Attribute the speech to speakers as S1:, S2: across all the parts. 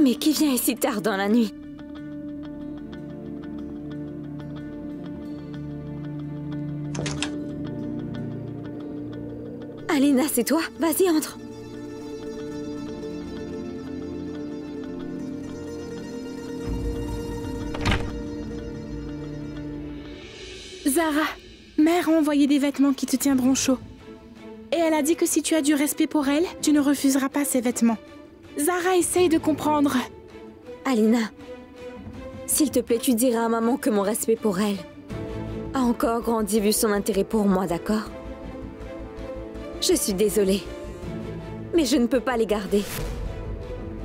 S1: Mais qui vient si tard dans la nuit? Alina, c'est toi? Vas-y, entre.
S2: Zara, mère a envoyé des vêtements qui te tiendront chaud. Et elle a dit que si tu as du respect pour elle, tu ne refuseras pas ces vêtements. Zara, essaye de comprendre.
S1: Alina, s'il te plaît, tu diras à maman que mon respect pour elle a encore grandi vu son intérêt pour moi, d'accord? Je suis désolée, mais je ne peux pas les garder.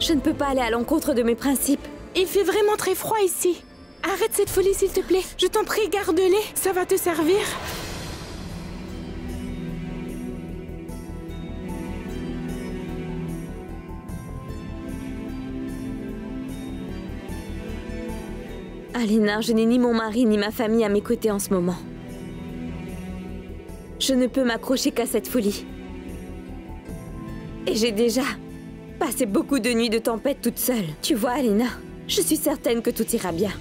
S1: Je ne peux pas aller à l'encontre de mes principes.
S2: Il fait vraiment très froid ici. Arrête cette folie, s'il te plaît. Je t'en prie, garde-les. Ça va te servir.
S1: Alina, je n'ai ni mon mari ni ma famille à mes côtés en ce moment. Je ne peux m'accrocher qu'à cette folie. Et j'ai déjà passé beaucoup de nuits de tempête toute seule. Tu vois, Alina, je suis certaine que tout ira bien.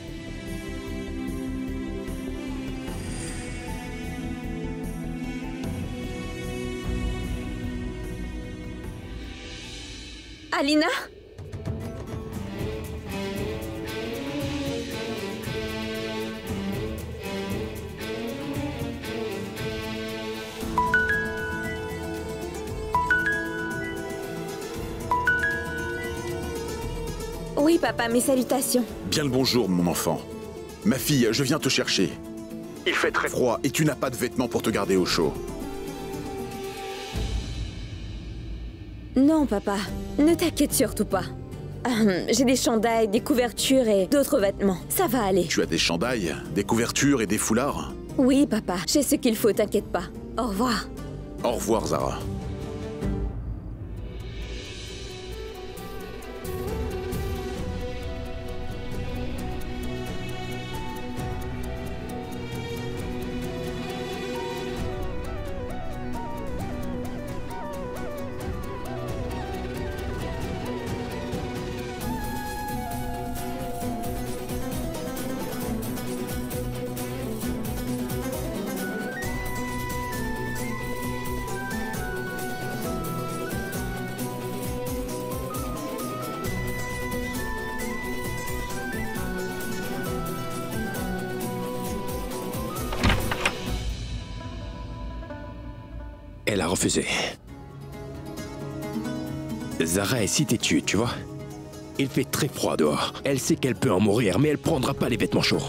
S1: Alina? Oui, papa, mes salutations.
S3: Bien le bonjour, mon enfant. Ma fille, je viens te chercher. Il fait très froid et tu n'as pas de vêtements pour te garder au chaud.
S1: Non, papa. Ne t'inquiète surtout pas. J'ai des chandails, des couvertures et d'autres vêtements. Ça va aller.
S3: Tu as des chandails, des couvertures et des foulards?
S1: Oui, papa. J'ai ce qu'il faut, t'inquiète pas. Au revoir.
S3: Au revoir, Zara.
S4: Elle a refusé. Zara est si têtue, tu vois. Il fait très froid dehors. Elle sait qu'elle peut en mourir, mais elle prendra pas les vêtements chauds.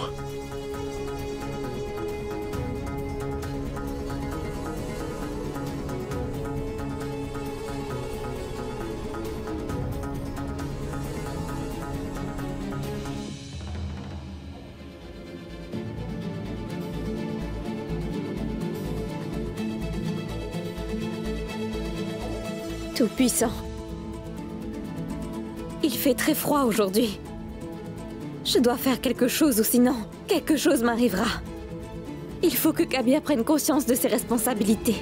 S1: Tout-puissant. Il fait très froid aujourd'hui. Je dois faire quelque chose ou sinon, quelque chose m'arrivera. Il faut que Kabir prenne conscience de ses responsabilités.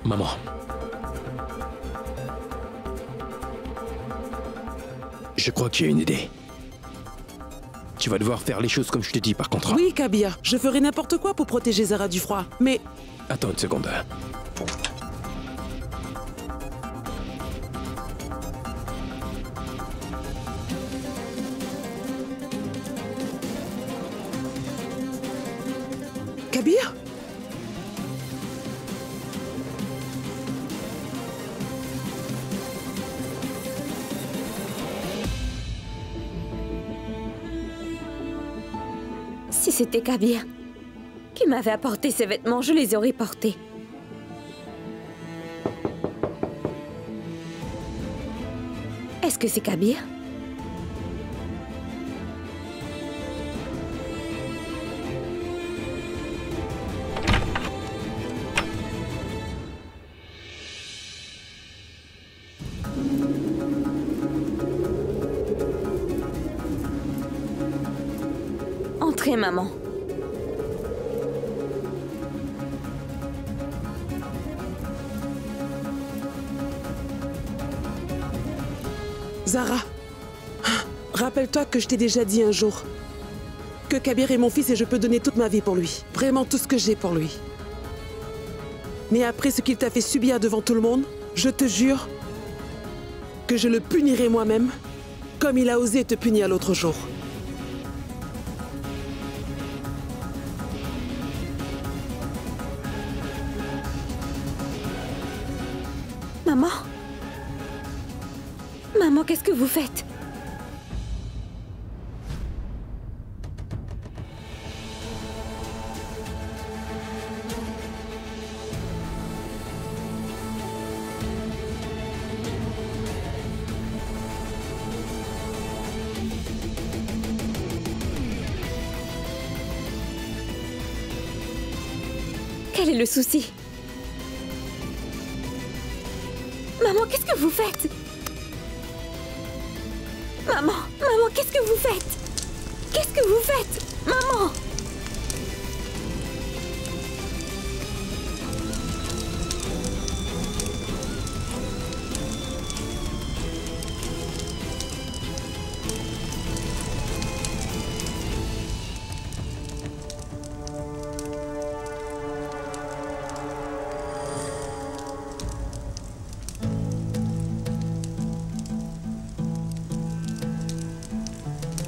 S4: Maman. Je crois que j'ai une idée. Tu vas devoir faire les choses comme je te dis par contre.
S5: Oui, Kabir, je ferai n'importe quoi pour protéger Zara du froid, mais...
S4: Attends une seconde.
S5: Kabir?
S1: Si c'était Kabir qui m'avait apporté ces vêtements, je les aurais portés. Est-ce que c'est Kabir? Entrez, maman.
S5: Zara, rappelle-toi que je t'ai déjà dit un jour que Kabir est mon fils et je peux donner toute ma vie pour lui. Vraiment tout ce que j'ai pour lui. Mais après ce qu'il t'a fait subir devant tout le monde, je te jure que je le punirai moi-même, comme il a osé te punir l'autre jour.
S1: Maman? Maman, qu'est-ce que vous faites? Quel est le souci? Maman, qu'est-ce que vous faites? Maman, qu'est-ce que vous faites? Qu'est-ce que vous faites? Maman!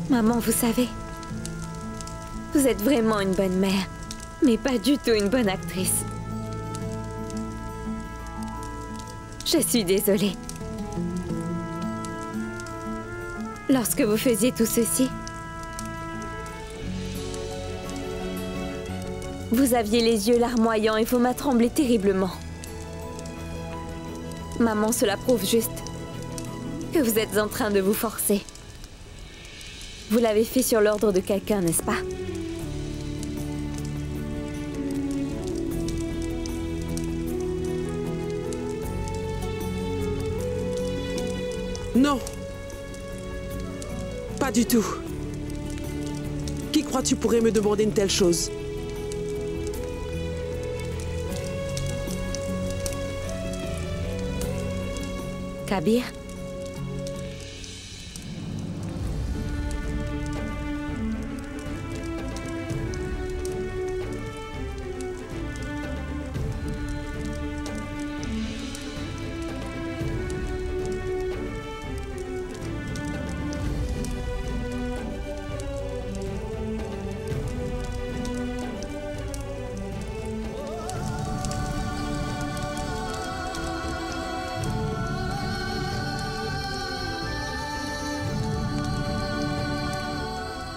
S1: Maman, vous savez, vous êtes vraiment une bonne mère, mais pas du tout une bonne actrice. Je suis désolée. Lorsque vous faisiez tout ceci, vous aviez les yeux larmoyants et vos mains tremblaient terriblement. Maman, cela prouve juste que vous êtes en train de vous forcer. Vous l'avez fait sur l'ordre de quelqu'un, n'est-ce pas?
S5: Non. Pas du tout. Qui crois-tu pourrait me demander une telle chose?
S1: Kabir?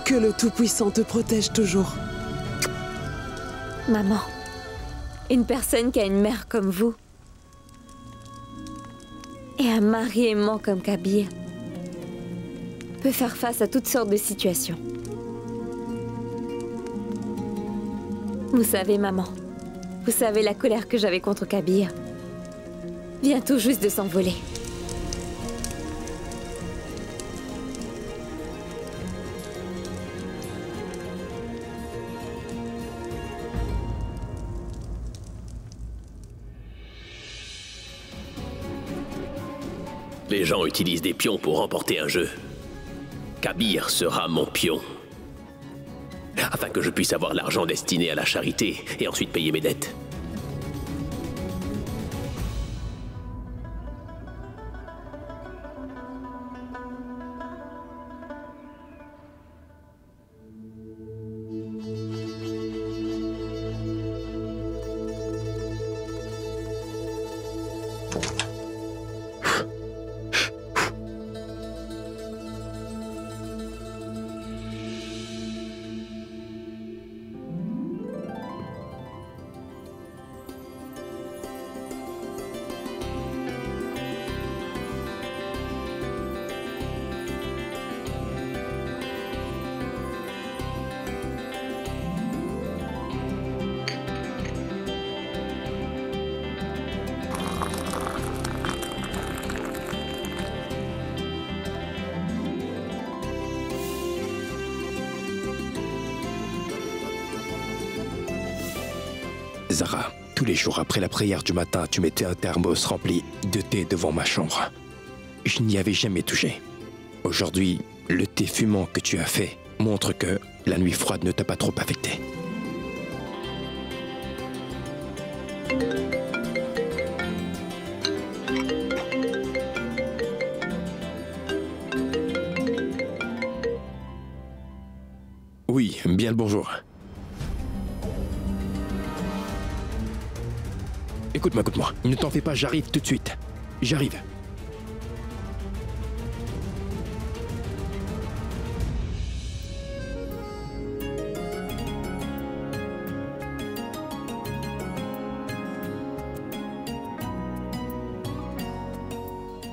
S5: Que le Tout-Puissant te protège toujours.
S1: Maman, une personne qui a une mère comme vous et un mari aimant comme Kabir peut faire face à toutes sortes de situations. Vous savez, maman, vous savez la colère que j'avais contre Kabir vient tout juste de s'envoler.
S6: Les gens utilisent des pions pour remporter un jeu. Kabir sera mon pion. Afin que je puisse avoir l'argent destiné à la charité et ensuite payer mes dettes.
S4: Zara, tous les jours après la prière du matin, tu mettais un thermos rempli de thé devant ma chambre. Je n'y avais jamais touché. Aujourd'hui, le thé fumant que tu as fait montre que la nuit froide ne t'a pas trop affecté. Oui, bien le bonjour. Écoute-moi, écoute-moi. Ne t'en fais pas, j'arrive tout de suite. J'arrive.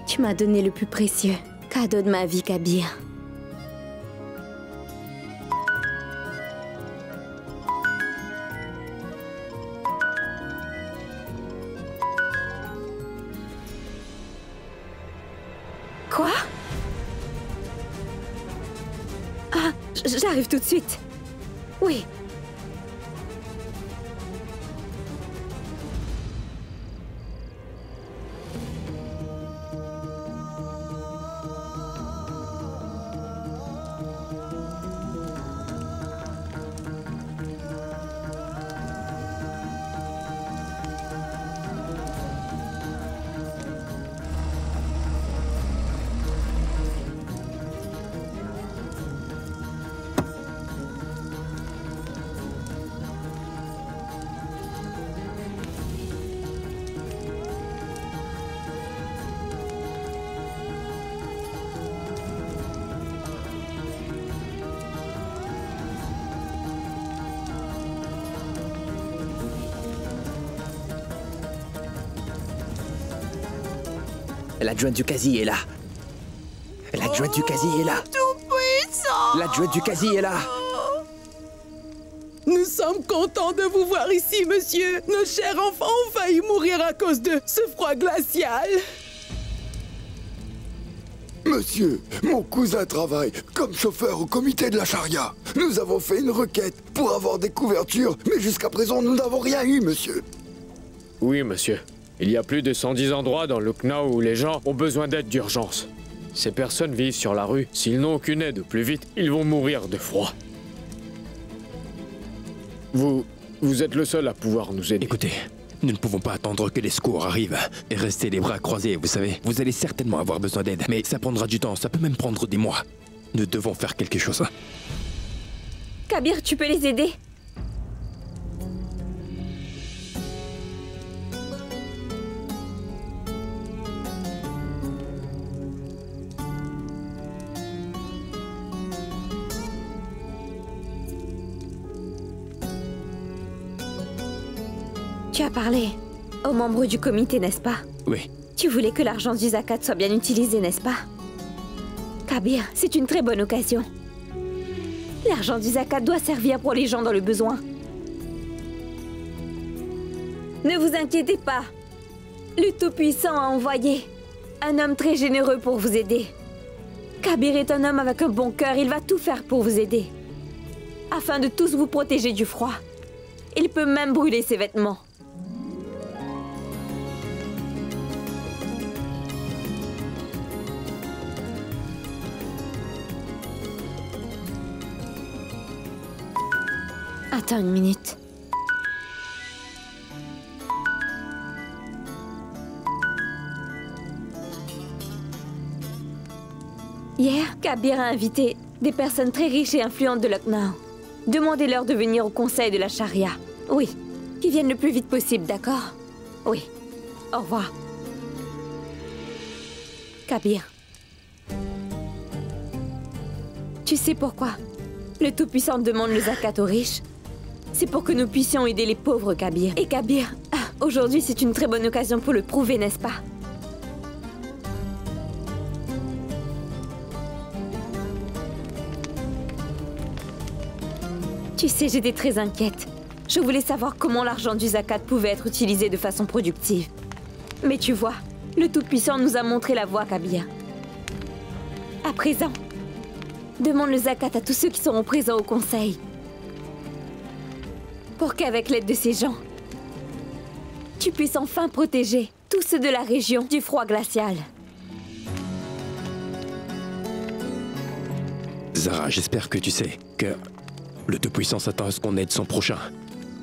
S1: Tu m'as donné le plus précieux cadeau de ma vie, Kabir. Quoi? Ah, j'arrive tout de suite. Oui.
S7: L'adjointe du quasi est là. L'adjointe du quasi est là.
S8: Tout-puissant!
S7: L'adjointe du quasi est là.
S5: Nous sommes contents de vous voir ici, monsieur. Nos chers enfants ont failli mourir à cause de ce froid glacial.
S9: Monsieur, mon cousin travaille comme chauffeur au comité de la charia. Nous avons fait une requête pour avoir des couvertures, mais jusqu'à présent, nous n'avons rien eu, monsieur.
S10: Oui, monsieur. Il y a plus de 110 endroits dans Lucknow où les gens ont besoin d'aide d'urgence. Ces personnes vivent sur la rue. S'ils n'ont aucune aide au plus vite, ils vont mourir de froid. Vous êtes le seul à pouvoir nous aider.
S4: Écoutez, nous ne pouvons pas attendre que les secours arrivent et rester les bras croisés, vous savez. Vous allez certainement avoir besoin d'aide, mais ça prendra du temps, ça peut même prendre des mois. Nous devons faire quelque chose.
S1: Kabir, tu peux les aider? Tu as parlé aux membres du comité, n'est-ce pas?
S4: Oui.
S1: Tu voulais que l'argent du zakat soit bien utilisé, n'est-ce pas? Kabir, c'est une très bonne occasion. L'argent du zakat doit servir pour les gens dans le besoin. Ne vous inquiétez pas. Le Tout-Puissant a envoyé un homme très généreux pour vous aider. Kabir est un homme avec un bon cœur, il va tout faire pour vous aider. Afin de tous vous protéger du froid. Il peut même brûler ses vêtements. Attends une minute. Hier, Kabir a invité des personnes très riches et influentes de Lucknow. Demandez-leur de venir au conseil de la charia. Oui, qu'ils viennent le plus vite possible, d'accord? Oui. Au revoir. Kabir. Tu sais pourquoi le Tout-Puissant demande le zakat aux riches? C'est pour que nous puissions aider les pauvres, Kabir. Et Kabir, aujourd'hui c'est une très bonne occasion pour le prouver, n'est-ce pas? Tu sais, j'étais très inquiète. Je voulais savoir comment l'argent du zakat pouvait être utilisé de façon productive. Mais tu vois, le Tout-Puissant nous a montré la voie, Kabir. À présent, demande le zakat à tous ceux qui seront présents au conseil. Pour qu'avec l'aide de ces gens, tu puisses enfin protéger tous ceux de la région du froid glacial.
S4: Zara, j'espère que tu sais que le Tout-Puissant s'attend à ce qu'on aide son prochain.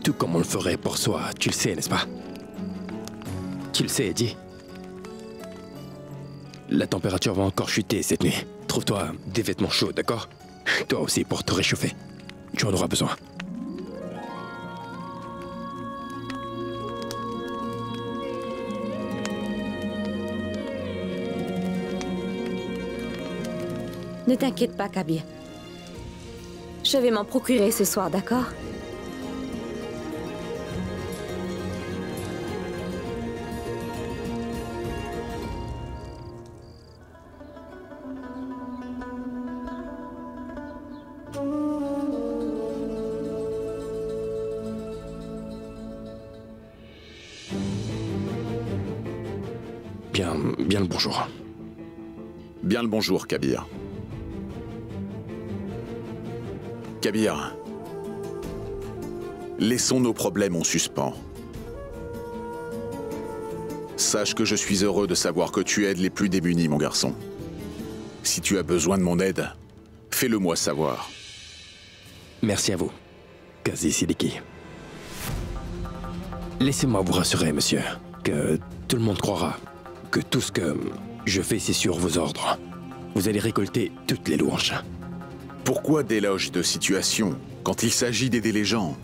S4: Tout comme on le ferait pour soi, tu le sais, n'est-ce pas? Tu le sais, Eddie. La température va encore chuter cette nuit. Trouve-toi des vêtements chauds, d'accord? Toi aussi, pour te réchauffer. Tu en auras besoin.
S1: Ne t'inquiète pas, Kabir. Je vais m'en procurer ce soir, d'accord?
S3: Bien le bonjour. Bien le bonjour, Kabir. Kabir, laissons nos problèmes en suspens. Sache que je suis heureux de savoir que tu aides les plus démunis, mon garçon. Si tu as besoin de mon aide, fais-le moi savoir.
S4: Merci à vous, Qazi Siddiqui. Laissez-moi vous rassurer, monsieur, que tout le monde croira que tout ce que je fais, c'est sur vos ordres. Vous allez récolter toutes les louanges.
S3: Pourquoi d'éloges de situation quand il s'agit d'aider les gens?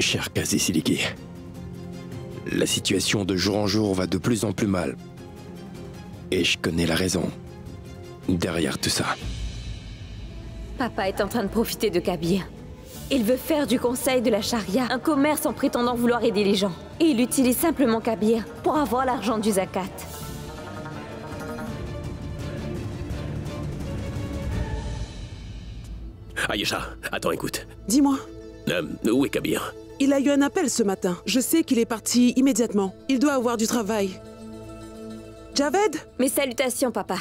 S4: Cher Qazi Siddiqui, la situation de jour en jour va de plus en plus mal. Et je connais la raison derrière tout ça.
S1: Papa est en train de profiter de Kabir. Il veut faire du conseil de la charia un commerce en prétendant vouloir aider les gens. Et il utilise simplement Kabir pour avoir l'argent du zakat.
S6: Aïcha, attends, écoute.
S5: Dis-moi.
S6: Où est Kabir?
S5: Il a eu un appel ce matin. Je sais qu'il est parti immédiatement. Il doit avoir du travail. Javed?
S1: Mes salutations, papa.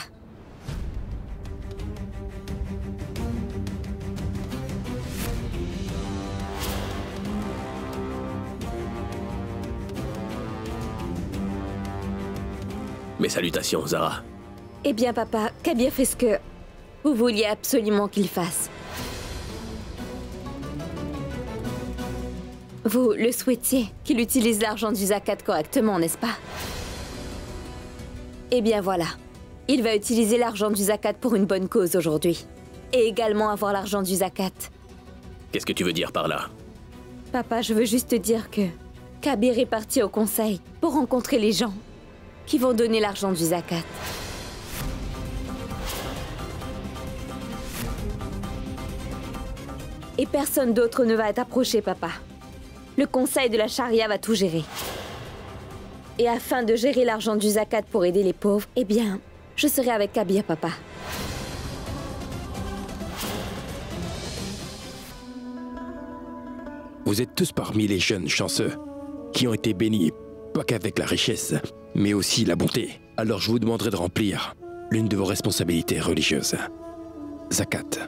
S6: Mes salutations, Zara.
S1: Eh bien, papa, Kabir fait ce que vous vouliez absolument qu'il fasse. Vous le souhaitiez qu'il utilise l'argent du zakat correctement, n'est-ce pas? Eh bien voilà. Il va utiliser l'argent du zakat pour une bonne cause aujourd'hui. Et également avoir l'argent du zakat.
S6: Qu'est-ce que tu veux dire par là?
S1: Papa, je veux juste te dire que Kabir est parti au conseil pour rencontrer les gens qui vont donner l'argent du zakat. Et personne d'autre ne va t'approcher, papa. Le conseil de la charia va tout gérer. Et afin de gérer l'argent du zakat pour aider les pauvres, eh bien, je serai avec Kabir, papa.
S4: Vous êtes tous parmi les jeunes chanceux qui ont été bénis, pas qu'avec la richesse, mais aussi la bonté. Alors je vous demanderai de remplir l'une de vos responsabilités religieuses. Zakat.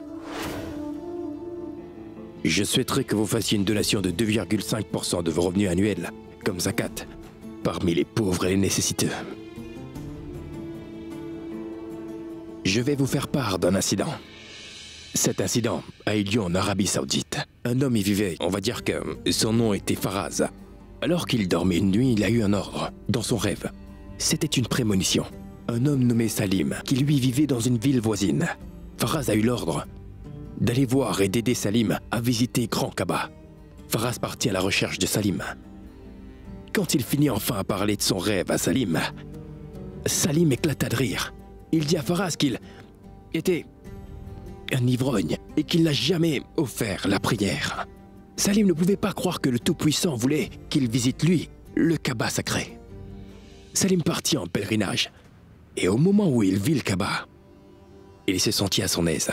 S4: Je souhaiterais que vous fassiez une donation de 2,5% de vos revenus annuels, comme zakat, parmi les pauvres et les nécessiteux. Je vais vous faire part d'un incident. Cet incident a eu lieu en Arabie Saoudite. Un homme y vivait, on va dire que son nom était Faraz. Alors qu'il dormait une nuit, il a eu un ordre, dans son rêve. C'était une prémonition. Un homme nommé Salim, qui lui vivait dans une ville voisine. Faraz a eu l'ordre d'aller voir et d'aider Salim à visiter Grand Kaaba. Faraz partit à la recherche de Salim. Quand il finit enfin à parler de son rêve à Salim, Salim éclata de rire. Il dit à Faraz qu'il était un ivrogne et qu'il n'a jamais offert la prière. Salim ne pouvait pas croire que le Tout-Puissant voulait qu'il visite lui, le Kaaba sacré. Salim partit en pèlerinage, et au moment où il vit le Kaaba, il se sentit à son aise.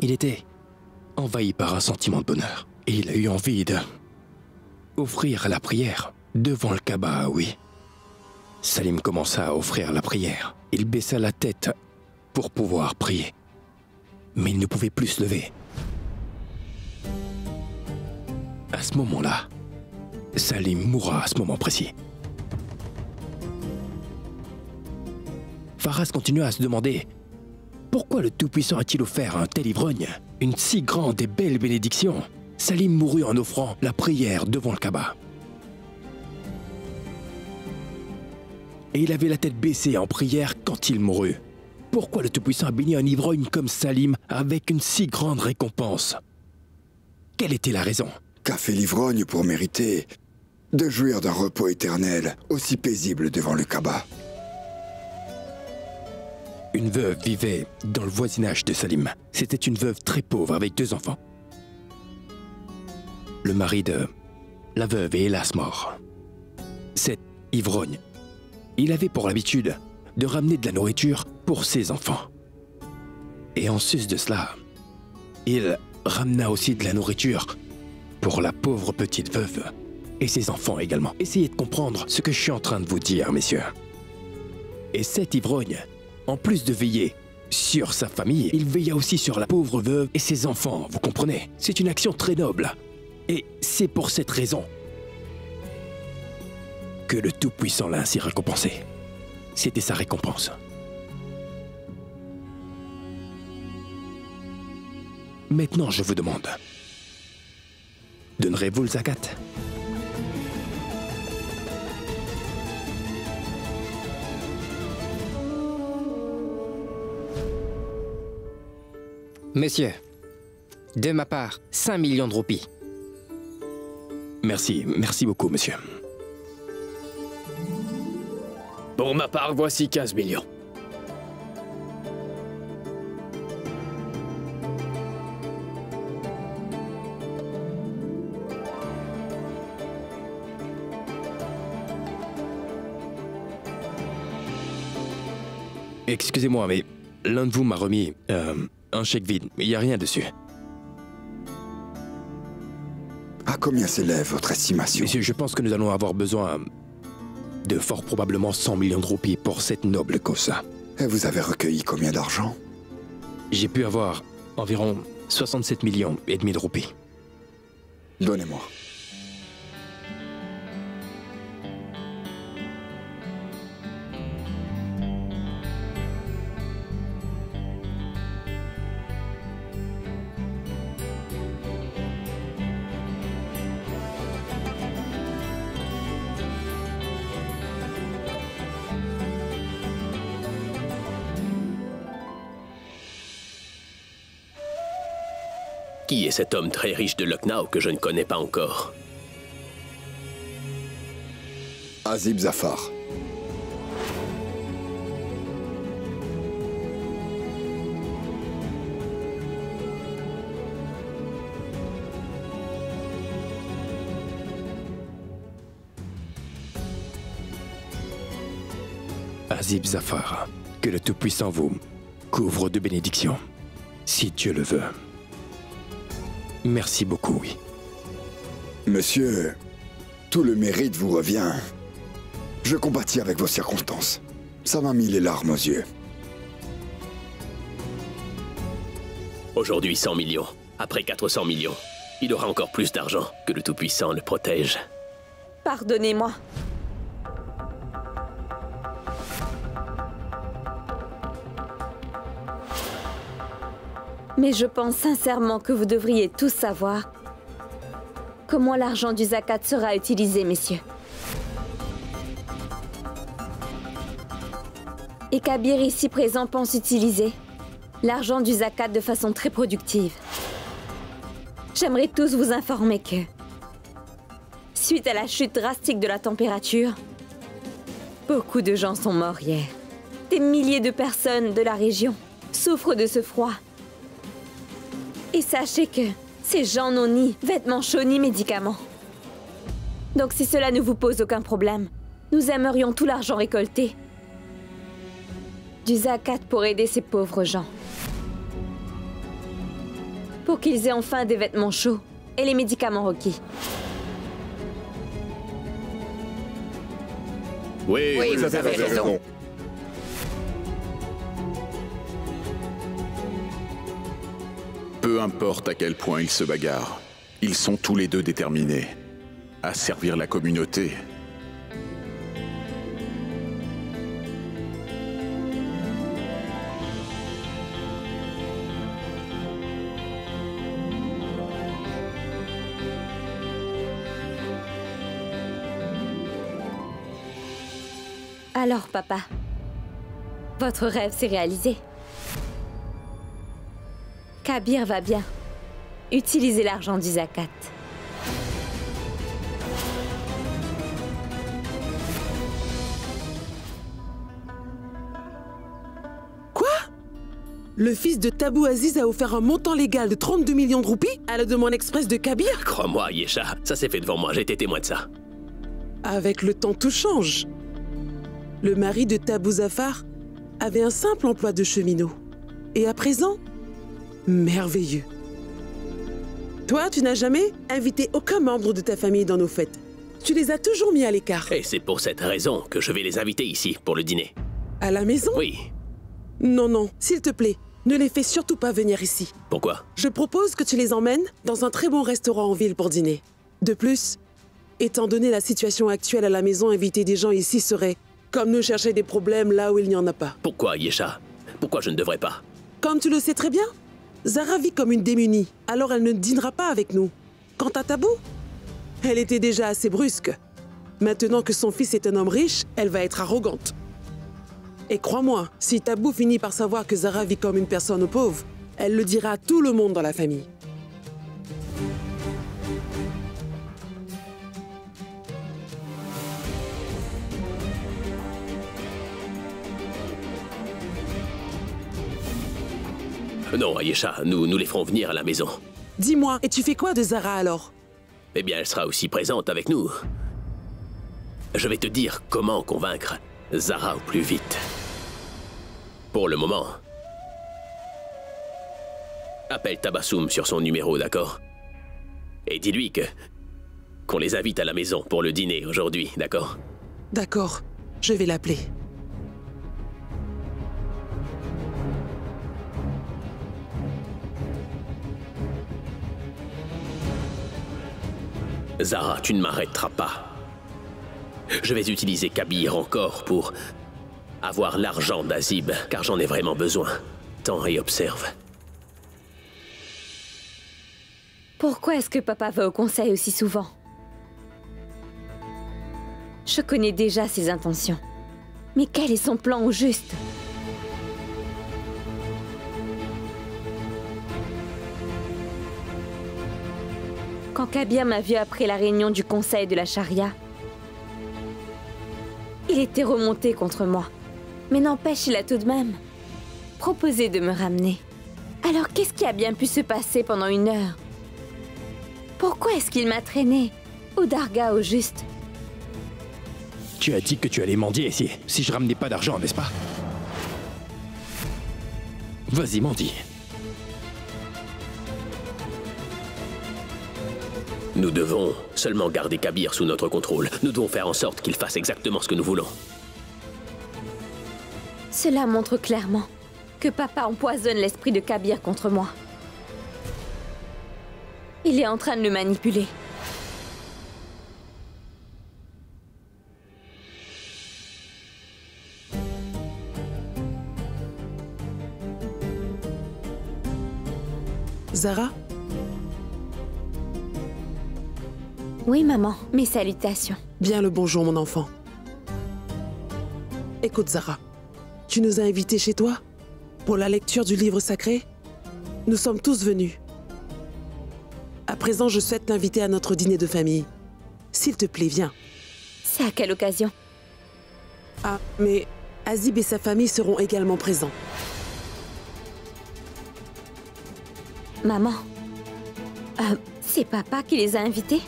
S4: Il était envahi par un sentiment de bonheur, et il a eu envie de offrir la prière devant le Kaaba, oui. Salim commença à offrir la prière. Il baissa la tête pour pouvoir prier, mais il ne pouvait plus se lever. À ce moment-là, Salim mourra à ce moment précis. Faraz continua à se demander Pourquoi le Tout-Puissant a-t-il offert à un tel ivrogne une si grande et belle bénédiction? Salim mourut en offrant la prière devant le Kaaba. Et il avait la tête baissée en prière quand il mourut. Pourquoi le Tout-Puissant a béni un ivrogne comme Salim avec une si grande récompense? Quelle était la raison?
S9: Qu'a fait l'ivrogne pour mériter de jouir d'un repos éternel aussi paisible devant le Kaaba?
S4: Une veuve vivait dans le voisinage de Salim. C'était une veuve très pauvre avec 2 enfants. Le mari de la veuve est hélas mort. Cet ivrogne, il avait pour habitude de ramener de la nourriture pour ses enfants. Et en sus de cela, il ramena aussi de la nourriture pour la pauvre petite veuve et ses enfants également. Essayez de comprendre ce que je suis en train de vous dire, messieurs. Et cet ivrogne, en plus de veiller sur sa famille, il veilla aussi sur la pauvre veuve et ses enfants, vous comprenez? C'est une action très noble. Et c'est pour cette raison que le Tout-Puissant l'a ainsi récompensé. C'était sa récompense. Maintenant, je vous demande, donnerez-vous le zakat?
S7: Monsieur, de ma part, 5 millions de roupies.
S4: Merci beaucoup, monsieur.
S10: Pour ma part, voici 15 millions.
S4: Excusez-moi, mais l'un de vous m'a remis un chèque vide. Il n'y a rien dessus.
S9: À combien s'élève votre estimation?
S4: Monsieur, je pense que nous allons avoir besoin de fort probablement 100 millions de roupies pour cette noble cause.
S9: Et vous avez recueilli combien d'argent?
S4: J'ai pu avoir environ 67 millions et demi de roupies.
S9: Donnez-moi.
S6: Qui est cet homme très riche de Lucknow que je ne connais pas encore?
S9: Azib Zafar.
S4: Azib Zafar, que le Tout-Puissant vous couvre de bénédictions, si Dieu le veut. Merci beaucoup, oui.
S9: Monsieur, tout le mérite vous revient. Je compatis avec vos circonstances. Ça m'a mis les larmes aux yeux.
S6: Aujourd'hui 100 millions, après 400 millions. Il aura encore plus d'argent, que le Tout-Puissant le protège.
S1: Pardonnez-moi. Mais je pense sincèrement que vous devriez tous savoir comment l'argent du zakat sera utilisé, messieurs. Et Kabir ici présent pense utiliser l'argent du zakat de façon très productive. J'aimerais tous vous informer que, suite à la chute drastique de la température, beaucoup de gens sont morts hier. Des milliers de personnes de la région souffrent de ce froid. Et sachez que ces gens n'ont ni vêtements chauds ni médicaments. Donc si cela ne vous pose aucun problème, nous aimerions tout l'argent récolté du zakat pour aider ces pauvres gens. Pour qu'ils aient enfin des vêtements chauds et les médicaments requis.
S6: Oui,
S7: vous avez raison.
S3: Peu importe à quel point ils se bagarrent, ils sont tous les deux déterminés à servir la communauté.
S1: Alors, papa, votre rêve s'est réalisé. Kabir va bien. Utilisez l'argent du zakat.
S5: Quoi? Le fils de Tabou Aziz a offert un montant légal de 32 millions de roupies à la demande express de Kabir?
S6: Crois-moi, Yesha, ça s'est fait devant moi, j'ai été témoin de ça.
S5: Avec le temps, tout change. Le mari de Tabou Zafar avait un simple emploi de cheminot. Et à présent, merveilleux. Toi, tu n'as jamais invité aucun membre de ta famille dans nos fêtes. Tu les as toujours mis à l'écart.
S6: Et c'est pour cette raison que je vais les inviter ici pour le dîner.
S5: À la maison?
S6: Oui.
S5: Non, non, s'il te plaît, ne les fais surtout pas venir ici.
S6: Pourquoi?
S5: Je propose que tu les emmènes dans un très bon restaurant en ville pour dîner. De plus, étant donné la situation actuelle à la maison, inviter des gens ici serait comme nous chercher des problèmes là où il n'y en a pas.
S6: Pourquoi, Yesha? Pourquoi je ne devrais pas?
S5: Comme tu le sais très bien, Zara vit comme une démunie, alors elle ne dînera pas avec nous. Quant à Tabou, elle était déjà assez brusque. Maintenant que son fils est un homme riche, elle va être arrogante. Et crois-moi, si Tabou finit par savoir que Zara vit comme une personne pauvre, elle le dira à tout le monde dans la famille.
S6: Non, Ayesha, nous les ferons venir à la maison.
S5: Dis-moi, et tu fais quoi de Zara alors?
S6: Eh bien, elle sera aussi présente avec nous. Je vais te dire comment convaincre Zara au plus vite. Pour le moment, appelle Tabassoum sur son numéro, d'accord? Et dis-lui qu'on les invite à la maison pour le dîner aujourd'hui, d'accord?
S5: D'accord, je vais l'appeler.
S6: Zara, tu ne m'arrêteras pas. Je vais utiliser Kabir encore pour avoir l'argent d'Azib, car j'en ai vraiment besoin. Tends et observe.
S1: Pourquoi est-ce que papa va au conseil aussi souvent? Je connais déjà ses intentions. Mais quel est son plan au juste? Quand Kabir m'a vu après la réunion du conseil de la charia, il était remonté contre moi. Mais n'empêche, il a tout de même proposé de me ramener. Alors qu'est-ce qui a bien pu se passer pendant 1 heure? Pourquoi est-ce qu'il m'a traîné au darga au juste?
S4: Tu as dit que tu allais mendier ici, si je ramenais pas d'argent, n'est-ce pas? Vas-y, mendie.
S6: Nous devons seulement garder Kabir sous notre contrôle. Nous devons faire en sorte qu'il fasse exactement ce que nous voulons.
S1: Cela montre clairement que papa empoisonne l'esprit de Kabir contre moi. Il est en train de le manipuler.
S5: Zara?
S1: Oui, maman. Mes salutations.
S5: Bien le bonjour, mon enfant. Écoute, Zara, tu nous as invités chez toi pour la lecture du livre sacré? Nous sommes tous venus. À présent, je souhaite t'inviter à notre dîner de famille. S'il te plaît, viens.
S1: C'est à quelle occasion?
S5: Ah, mais Azib et sa famille seront également présents.
S1: Maman, c'est papa qui les a invités?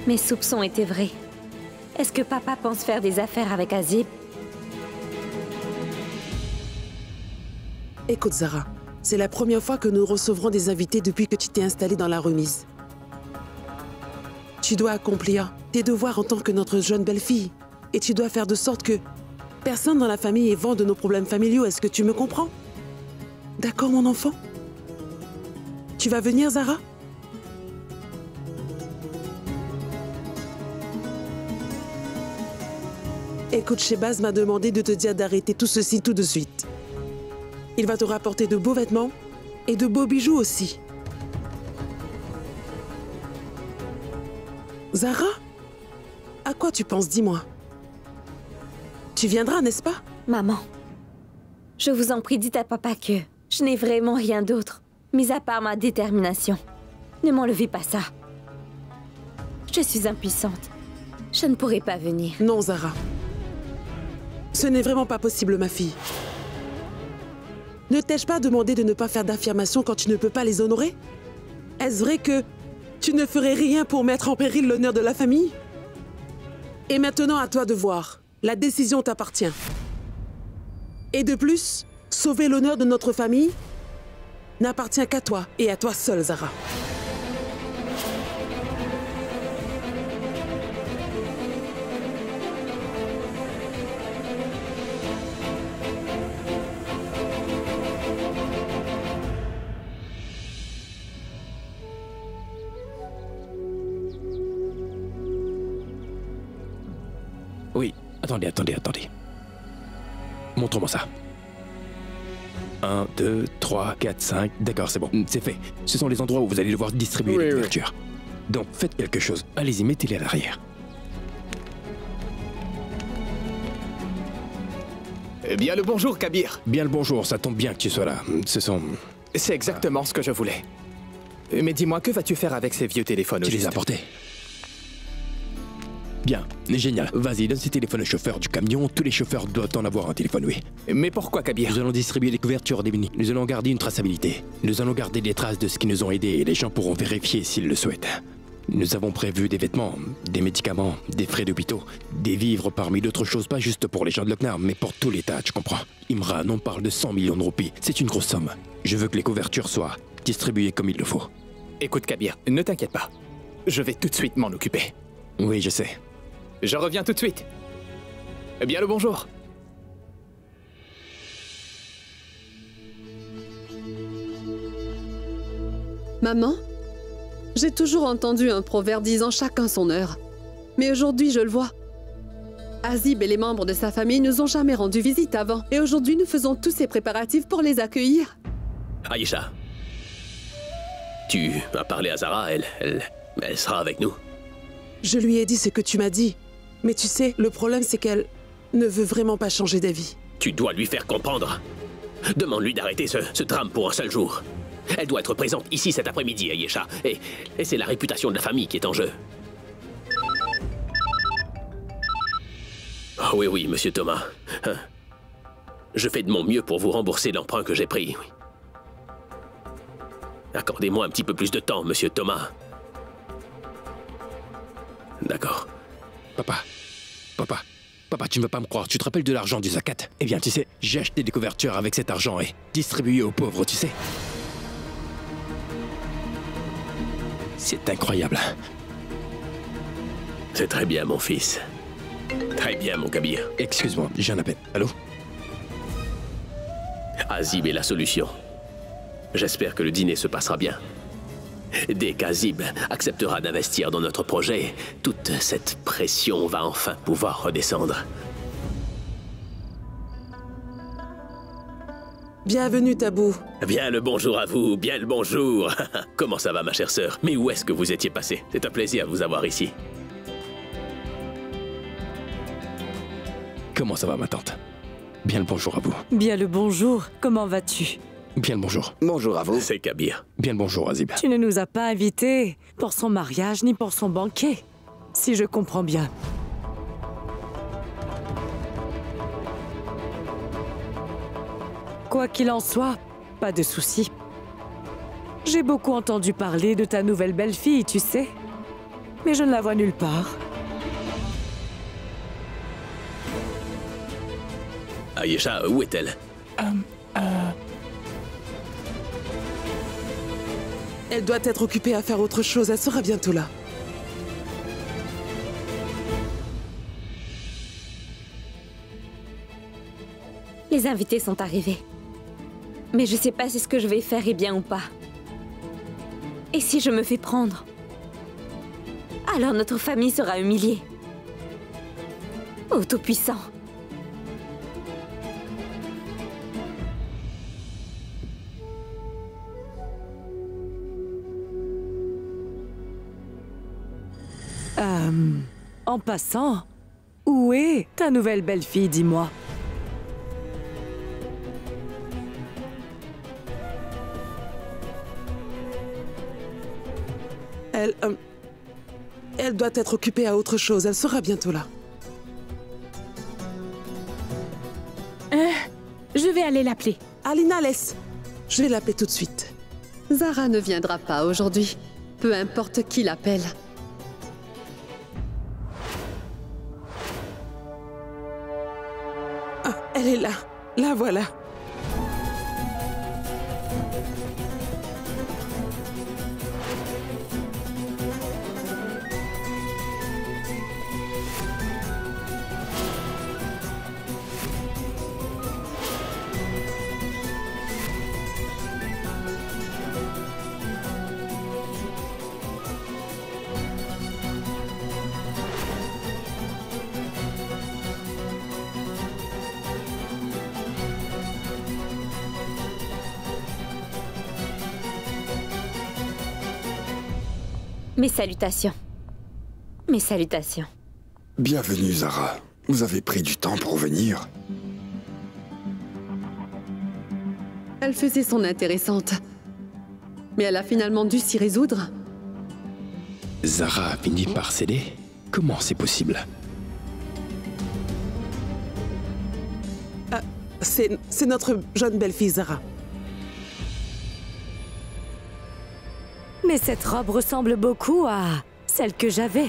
S1: Mes soupçons étaient vrais. Est-ce que papa pense faire des affaires avec Azib?
S5: Écoute, Zara, c'est la première fois que nous recevrons des invités depuis que tu t'es installée dans la remise. Tu dois accomplir tes devoirs en tant que notre jeune belle-fille. Et tu dois faire de sorte que personne dans la famille ait vent de nos problèmes familiaux. Est-ce que tu me comprends? D'accord, mon enfant? Tu vas venir, Zara? Écoute, Shebaz m'a demandé de te dire d'arrêter tout ceci tout de suite. Il va te rapporter de beaux vêtements et de beaux bijoux aussi. Zara? À quoi tu penses, dis-moi? Tu viendras, n'est-ce pas?
S1: Maman, je vous en prie, dites à papa que je n'ai vraiment rien d'autre, mis à part ma détermination. Ne m'enlevez pas ça. Je suis impuissante. Je ne pourrai pas venir.
S5: Non, Zara. Ce n'est vraiment pas possible, ma fille. Ne t'ai-je pas demandé de ne pas faire d'affirmations quand tu ne peux pas les honorer? Est-ce vrai que tu ne ferais rien pour mettre en péril l'honneur de la famille? Et maintenant, à toi de voir. La décision t'appartient. Et de plus, sauver l'honneur de notre famille n'appartient qu'à toi et à toi seule, Zara.
S4: Oui, attendez. Montre-moi ça. 1, 2, 3, 4, 5... D'accord, c'est bon, c'est fait. Ce sont les endroits où vous allez devoir distribuer les couvertures. Donc, faites quelque chose. Allez-y, mettez-les à l'arrière.
S7: Eh bien le bonjour, Kabir.
S4: Bien le bonjour, ça tombe bien que tu sois là.
S7: C'est exactement ce que je voulais. Mais dis-moi, que vas-tu faire avec ces vieux téléphones?
S4: Tu les as portés? Bien, génial. Vas-y, donne ces téléphones au chauffeur du camion. Tous les chauffeurs doivent en avoir un téléphone, oui.
S7: Mais pourquoi, Kabir?
S4: Nous allons distribuer les couvertures démunies. Nous allons garder une traçabilité. Nous allons garder des traces de ce qui nous ont aidés et les gens pourront vérifier s'ils le souhaitent. Nous avons prévu des vêtements, des médicaments, des frais d'hôpitaux, des vivres parmi d'autres choses, pas juste pour les gens de Lokhnar, mais pour tout l'État, tu comprends? Imran, on parle de 100 millions de roupies. C'est une grosse somme. Je veux que les couvertures soient distribuées comme il le faut.
S7: Écoute, Kabir, ne t'inquiète pas. Je vais tout de suite m'en occuper.
S4: Oui, je sais.
S7: Je reviens tout de suite. Eh bien le bonjour.
S8: Maman, j'ai toujours entendu un proverbe disant chacun son heure. Mais aujourd'hui, je le vois. Azib et les membres de sa famille nous ont jamais rendu visite avant. Et aujourd'hui, nous faisons tous ces préparatifs pour les accueillir.
S6: Aïcha, tu as parlé à Zara, elle sera avec nous.
S5: Je lui ai dit ce que tu m'as dit. Mais tu sais, le problème c'est qu'elle ne veut vraiment pas changer d'avis.
S6: Tu dois lui faire comprendre. Demande-lui d'arrêter ce drame pour un seul jour. Elle doit être présente ici cet après-midi, Aïcha. Et c'est la réputation de la famille qui est en jeu. Oh, oui, monsieur Thomas. Je fais de mon mieux pour vous rembourser l'emprunt que j'ai pris. Accordez-moi un petit peu plus de temps, monsieur Thomas. D'accord.
S4: Papa, tu ne vas pas me croire, tu te rappelles de l'argent du zakat? Eh bien, tu sais, j'ai acheté des couvertures avec cet argent et distribué aux pauvres, tu sais. C'est incroyable.
S6: C'est très bien, mon fils. Très bien, mon Kabir.
S4: Excuse-moi, j'ai un appel. Allô?
S6: Azib est la solution. J'espère que le dîner se passera bien. Dès qu'Azib acceptera d'investir dans notre projet, toute cette pression va enfin pouvoir redescendre.
S5: Bienvenue, Tabou.
S6: Bien le bonjour à vous, bien le bonjour. Comment ça va, ma chère sœur? Mais où est-ce que vous étiez passé? C'est un plaisir de vous avoir ici.
S4: Comment ça va, ma tante? Bien le bonjour à vous.
S11: Bien le bonjour. Comment vas-tu?
S4: Bien le bonjour.
S7: Bonjour à vous.
S6: C'est Kabir.
S4: Bien le bonjour, Azib.
S11: Tu ne nous as pas invités pour son mariage ni pour son banquet, si je comprends bien. Quoi qu'il en soit, pas de souci. J'ai beaucoup entendu parler de ta nouvelle belle-fille, tu sais. Mais je ne la vois nulle part.
S6: Aïcha, où est-elle?
S5: Elle doit être occupée à faire autre chose, elle sera bientôt là.
S1: Les invités sont arrivés. Mais je sais pas si ce que je vais faire est bien ou pas. Et si je me fais prendre? Alors notre famille sera humiliée. Ô Tout-Puissant.
S11: En passant, où est ta nouvelle belle-fille, dis-moi?
S5: Elle doit être occupée à autre chose. Elle sera bientôt là.
S2: Je vais aller l'appeler.
S5: Alina, laisse. Je vais l'appeler tout de suite.
S8: Zara ne viendra pas aujourd'hui. Peu importe qui l'appelle.
S5: Ah, elle est là. La voilà.
S1: Mes salutations. Mes salutations.
S9: Bienvenue, Zara. Vous avez pris du temps pour venir.
S8: Elle faisait son intéressante. Mais elle a finalement dû s'y résoudre.
S4: Zara a fini par céder? Comment c'est possible?
S5: C'est notre jeune belle-fille, Zara.
S11: Mais cette robe ressemble beaucoup à celle que j'avais.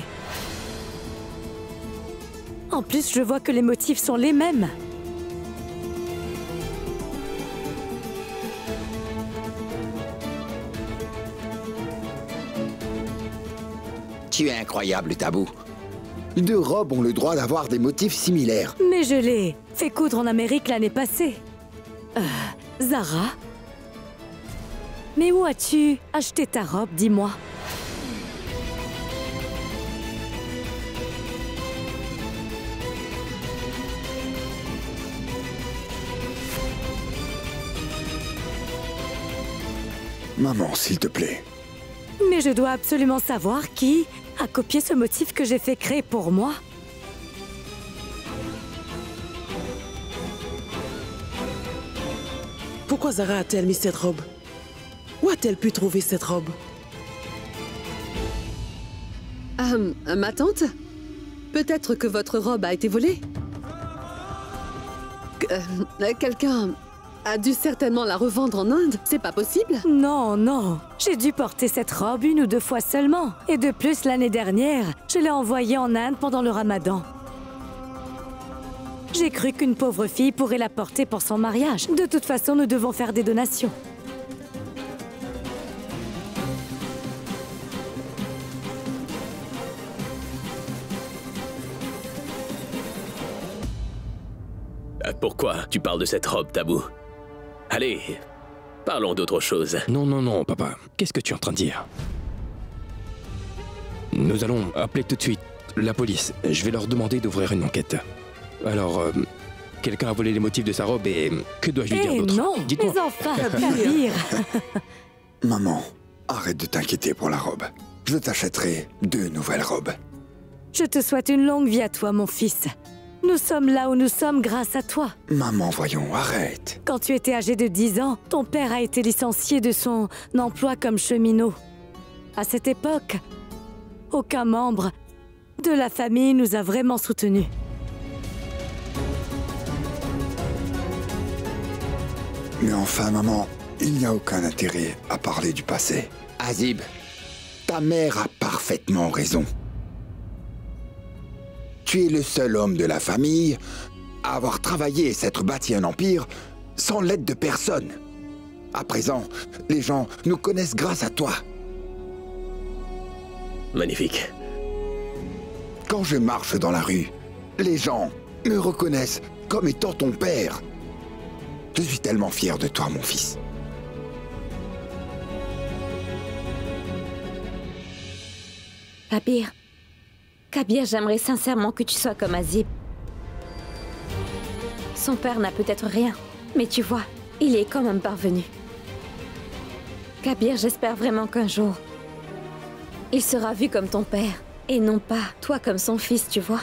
S11: En plus, je vois que les motifs sont les mêmes.
S12: Tu es incroyable, Tabou. Deux robes ont le droit d'avoir des motifs similaires.
S11: Mais je l'ai fait coudre en Amérique l'année passée. Zara? Mais où as-tu acheté ta robe, dis-moi?
S9: Maman, s'il te plaît.
S11: Mais je dois absolument savoir qui a copié ce motif que j'ai fait créer pour moi.
S5: Pourquoi Zara a-t-elle mis cette robe? Où a-t-elle pu trouver cette robe?
S8: Ma tante? Peut-être que votre robe a été volée? Quelqu'un a dû certainement la revendre en Inde, c'est pas possible?
S11: Non, non. J'ai dû porter cette robe 1 ou 2 fois seulement. Et de plus, l'année dernière, je l'ai envoyée en Inde pendant le Ramadan. J'ai cru qu'une pauvre fille pourrait la porter pour son mariage. De toute façon, nous devons faire des donations.
S6: Pourquoi tu parles de cette robe, Tabou? Allez, parlons d'autre chose.
S4: Non, non, non, papa. Qu'est-ce que tu es en train de dire? Nous allons appeler tout de suite la police. Je vais leur demander d'ouvrir une enquête. Alors, quelqu'un a volé les motifs de sa robe et que dois-je lui dire d'autre?
S11: Non,
S4: dites-moi.
S11: mais enfin, Kabir.
S9: Maman, arrête de t'inquiéter pour la robe. Je t'achèterai 2 nouvelles robes.
S11: Je te souhaite une longue vie à toi, mon fils. Nous sommes là où nous sommes grâce à toi.
S9: Maman, voyons, arrête.
S11: Quand tu étais âgé de 10 ans, ton père a été licencié de son emploi comme cheminot. À cette époque, aucun membre de la famille nous a vraiment soutenus.
S9: Mais enfin, maman, il n'y a aucun intérêt à parler du passé.
S12: Azib, ta mère a parfaitement raison. Tu es le seul homme de la famille à avoir travaillé et s'être bâti un empire sans l'aide de personne. À présent, les gens nous connaissent grâce à toi.
S6: Magnifique.
S12: Quand je marche dans la rue, les gens me reconnaissent comme étant ton père. Je suis tellement fier de toi, mon fils.
S1: Kabir, j'aimerais sincèrement que tu sois comme Azib. Son père n'a peut-être rien, mais tu vois, il est quand même parvenu. Kabir, j'espère vraiment qu'un jour, il sera vu comme ton père, et non pas toi comme son fils, tu vois.